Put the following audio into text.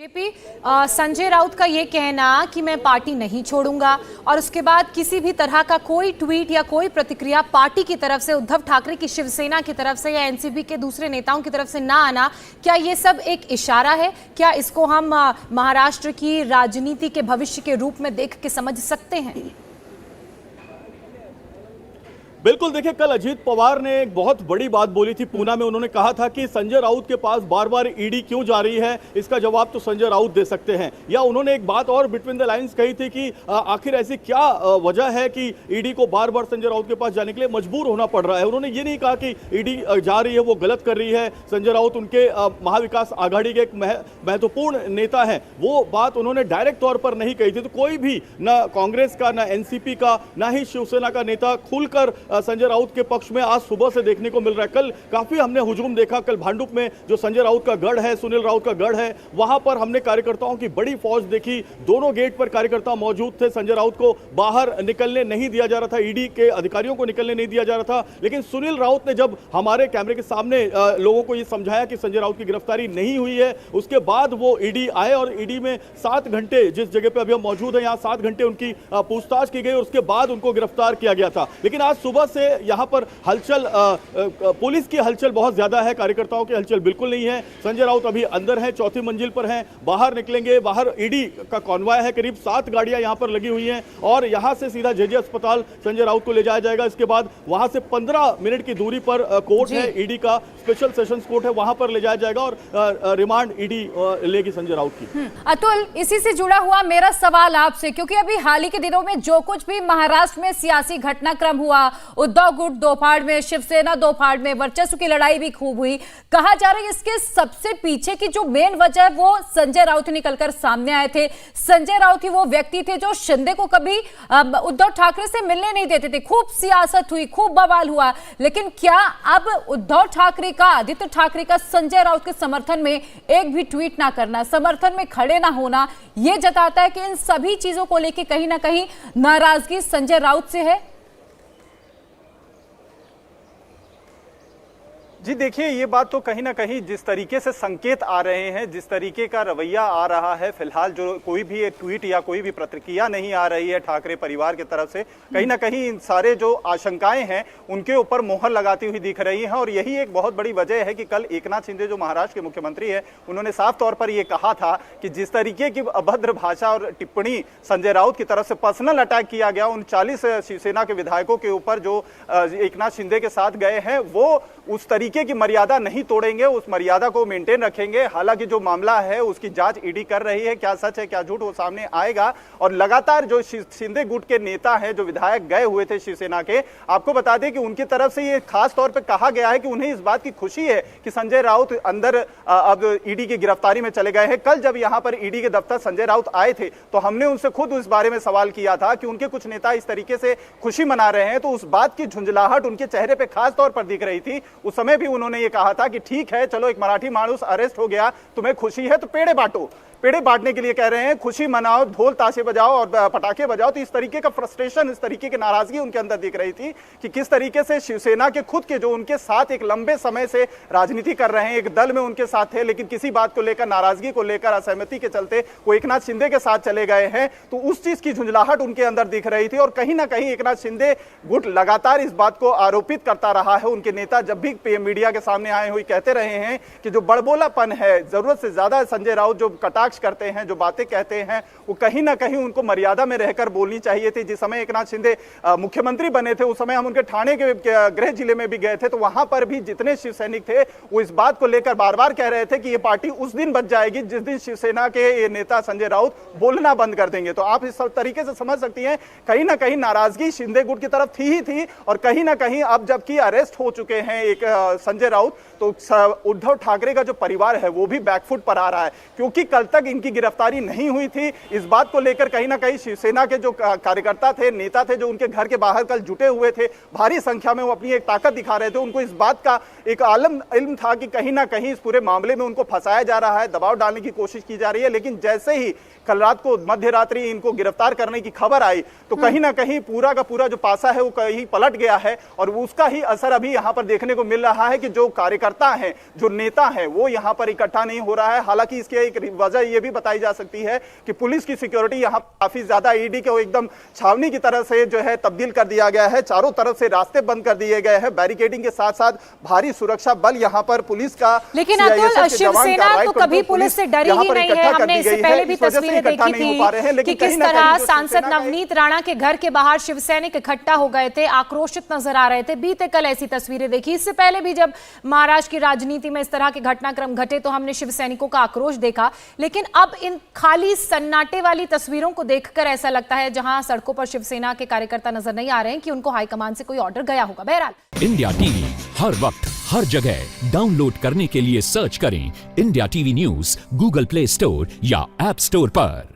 BJP Sanjay Raut का ये कहना कि मैं पार्टी नहीं छोड़ूंगा और उसके बाद किसी भी तरह का कोई ट्वीट या कोई प्रतिक्रिया पार्टी की तरफ से, उद्धव ठाकरे की शिवसेना की तरफ से या एनसीपी के दूसरे नेताओं की तरफ से ना आना, क्या ये सब एक इशारा है? क्या इसको हम महाराष्ट्र की राजनीति के भविष्य के रूप में देख के समझ सकते हैं? बिल्कुल, देखिए, कल अजीत पवार ने एक बहुत बड़ी बात बोली थी पूना में। उन्होंने कहा था कि संजय राउत के पास बार बार ईडी क्यों जा रही है, इसका जवाब तो संजय राउत दे सकते हैं। या उन्होंने एक बात और बिटवीन द लाइंस कही थी कि आखिर ऐसी क्या वजह है कि ईडी को बार बार संजय राउत के पास जाने के लिए मजबूर होना पड़ रहा है। उन्होंने ये नहीं कहा कि ईडी जा रही है वो गलत कर रही है, संजय राउत उनके महाविकास आघाड़ी के एक महत्वपूर्ण नेता है, वो बात उन्होंने डायरेक्ट तौर पर नहीं कही थी। तो कोई भी, ना कांग्रेस का, ना एनसीपी का, ना ही शिवसेना का नेता खुलकर संजय राउत के पक्ष में आज सुबह से देखने को मिल रहा है। कल काफी हमने हुजूम देखा। कल भांडुप में जो संजय राउत का गढ़ है, सुनील राउत का गढ़ है, वहां पर हमने कार्यकर्ताओं की बड़ी फौज देखी। दोनों गेट पर कार्यकर्ता मौजूद थे। संजय राउत को बाहर निकलने नहीं दिया जा रहा था, ईडी के अधिकारियों को निकलने नहीं दिया जा रहा था। लेकिन सुनील राउत ने जब हमारे कैमरे के सामने लोगों को यह समझाया कि संजय राउत की गिरफ्तारी नहीं हुई है, उसके बाद वो ईडी आए और ईडी में 7 घंटे, जिस जगह पे अभी हम मौजूद हैं, यहाँ 7 घंटे उनकी पूछताछ की गई और उसके बाद उनको गिरफ्तार किया गया था। लेकिन आज सुबह से यहां पर हलचल, पुलिस की हलचल बहुत ज्यादा है, कार्यकर्ताओं की हलचल बिल्कुल नहीं है। संजय राउत अभी अंदर है, 4थी मंजिल पर हैं, बाहर निकलेंगे। बाहर ईडी का कॉन्वॉय है, करीब 7 गाड़ियां यहां पर लगी हुई हैं और यहां से सीधा जेजे अस्पताल संजय राउत को ले जाया जाएगा। इसके बाद वहां से 15 मिनट की दूरी पर कोर्ट है, ईडी का स्पेशल सेशंस कोर्ट है, वहां पर ले जाया जाएगा और रिमांड ईडी लेगी संजय राउत की। अतुल, इसी से जुड़ा हुआ मेरा सवाल आपसे, क्योंकि अभी हाल ही के दिनों में जो कुछ भी महाराष्ट्र में सियासी घटनाक्रम हुआ, उद्धव गुट दो फाड़ में, शिवसेना दो फाड़ में, वर्चस्व की लड़ाई भी खूब हुई, कहा जा रहा है इसके सबसे पीछे की जो मेन वजह है वो संजय राउत निकलकर सामने आए थे। संजय राउत ही वो व्यक्ति थे जो शिंदे को कभी उद्धव ठाकरे से मिलने नहीं देते थे। खूब सियासत हुई, खूब बवाल हुआ, लेकिन क्या अब उद्धव ठाकरे का, आदित्य ठाकरे का संजय राउत के समर्थन में एक भी ट्वीट ना करना, समर्थन में खड़े ना होना, यह जताता है कि इन सभी चीजों को लेकर कहीं ना कहीं नाराजगी संजय राउत से है? जी देखिए, ये बात तो कहीं ना कहीं जिस तरीके से संकेत आ रहे हैं, जिस तरीके का रवैया आ रहा है, फिलहाल जो कोई भी ट्वीट या कोई भी प्रतिक्रिया नहीं आ रही है ठाकरे परिवार की तरफ से, कहीं ना कहीं इन सारे जो आशंकाएं हैं उनके ऊपर मोहर लगाती हुई दिख रही हैं। और यही एक बहुत बड़ी वजह है कि कल एकनाथ शिंदे जो महाराष्ट्र के मुख्यमंत्री है, उन्होंने साफ तौर पर यह कहा था कि जिस तरीके की अभद्र भाषा और टिप्पणी संजय राउत की तरफ से पर्सनल अटैक किया गया उन 40 शिवसेना के विधायकों के ऊपर जो एकनाथ शिंदे के साथ गए हैं, वो उस तरीके की मर्यादा नहीं तोड़ेंगे, उस मर्यादा को मेंटेन रखेंगे। हालांकि जो मामला है उसकी जांच ईडी कर रही है, क्या सच है क्या झूठ वो सामने आएगा। और लगातार जो शिंदे गुट के नेता हैं, जो विधायक गए हुए थे शिवसेना के, आपको बता दें कि उनकी तरफ से ये खास तौर पे कहा गया है कि उन्हें इस बात की खुशी है कि संजय राउत अंदर अब ईडी की गिरफ्तारी में चले गए हैं। कल जब यहां पर ईडी के दफ्तर संजय राउत आए थे तो हमने उनसे खुद उस बारे में सवाल किया था कि उनके कुछ नेता इस तरीके से खुशी मना रहे हैं, तो उस बात की झुंझलाहट उनके चेहरे पर खास तौर पर दिख रही थी। उस समय भी उन्होंने ये कहा था कि ठीक है, चलो एक मराठी मानुस अरेस्ट हो गया, तुम्हें खुशी है तो पेड़े बांटो। पेड़े बांटने के लिए कह रहे हैं, खुशी मनाओ, ढोल ताशे बजाओ और पटाखे बजाओ। तो इस तरीके का फ्रस्ट्रेशन, इस तरीके की नाराजगी उनके अंदर दिख रही थी कि किस तरीके से शिवसेना के खुद के जो उनके साथ एक लंबे समय से राजनीति कर रहे हैं, एक दल में उनके साथ थे, लेकिन किसी बात को लेकर, नाराजगी को लेकर, असहमति के चलते वो एकनाथ शिंदे के साथ चले गए हैं। तो उस चीज की झुंझलाहट उनके अंदर दिख रही थी और कहीं ना कहीं एकनाथ शिंदे गुट लगातार इस बात को आरोपित करता रहा है। उनके नेता जब भी मीडिया के सामने आए हुए कहते रहे हैं कि जो बड़बोलापन है, जरूरत से ज्यादा संजय राउत जो कटाक्ष करते हैं, जो बातें कहते हैं, वो कहीं ना कहीं उनको मर्यादा में रहकर बोलनी चाहिए थी। जिस समय एकनाथ शिंदे मुख्यमंत्री बने थे उस समय हम उनके ठाणे के गृह जिले में भी गए थे, तो वहां पर भी जितने शिवसैनिक थे वो इस बात को लेकर बार बार कह रहे थे कि ये पार्टी उस दिन बच जाएगी जिस दिन शिवसेना के ये नेता संजय राउत बोलना बंद कर देंगे। तो आप इस तरीके से समझ सकती हैं कहीं ना कहीं नाराजगी शिंदे गुट की तरफ थी ही थी। और कहीं ना कहीं अब जबकि अरेस्ट हो चुके हैं एक संजय राउत, तो उद्धव ठाकरे का जो परिवार है वो भी बैकफुट पर आ रहा है, क्योंकि कल तक इनकी गिरफ्तारी नहीं हुई थी। इस बात को लेकर कहीं ना कहीं शिवसेना के जो कार्यकर्ता थे, नेता थे, जो उनके घर के बाहर कल जुटे हुए थे, भारी संख्या में वो अपनी एक ताकत दिखा रहे थे। उनको इस बात का एक आलम इल्म था कि कहीं ना कहीं इस पूरे मामले में उनको फंसाया जा रहा है, दबाव डालने की कोशिश की जा रही है। लेकिन जैसे ही कल रात को मध्य रात्रि इनको गिरफ्तार करने की खबर आई तो कहीं ना कहीं पूरा का पूरा जो पासा है वो कहीं पलट गया है और उसका ही असर अभी यहां पर देखने को मिल रहा है कि जो कार्यकर्ता हैं, जो नेता हैं, वो यहां पर इकट्ठा नहीं हो रहा है। हालांकि इसकी एक वजह ये भी बताई जा सकती है कि पुलिस की सिक्योरिटी यहाँ काफी ज्यादा ईडी को एकदम छावनी की तरह से जो है तब्दील कर दिया गया है। चारों तरफ से रास्ते बंद कर दिए गए हैं, बैरिकेडिंग के साथ साथ भारी सुरक्षा बल यहाँ पर पुलिस का। लेकिन अतुल, शिवसेना तो कभी पुलिस से डरी ही नहीं है। हमने इससे पहले भी तस्वीरें देखी थी कि किस तरह सांसद नवनीत राणा के घर के बाहर शिवसैनिक इकट्ठा हो गए थे, आक्रोशित नजर आ रहे थे। बीते कल ऐसी तस्वीरें देखी। इससे पहले भी जब महाराष्ट्र की राजनीति में इस तरह के घटनाक्रम घटे तो हमने शिवसैनिकों का आक्रोश देखा। लेकिन अब इन खाली सन्नाटे वाली तस्वीरों को देखकर ऐसा लगता है जहां सड़कों पर शिवसेना के कार्यकर्ता नजर नहीं आ रहे हैं कि उनको हाईकमान से कोई ऑर्डर गया होगा। बहरहाल इंडिया टीवी हर वक्त हर जगह डाउनलोड करने के लिए सर्च करें India TV news Google play store या ऐप स्टोर पर।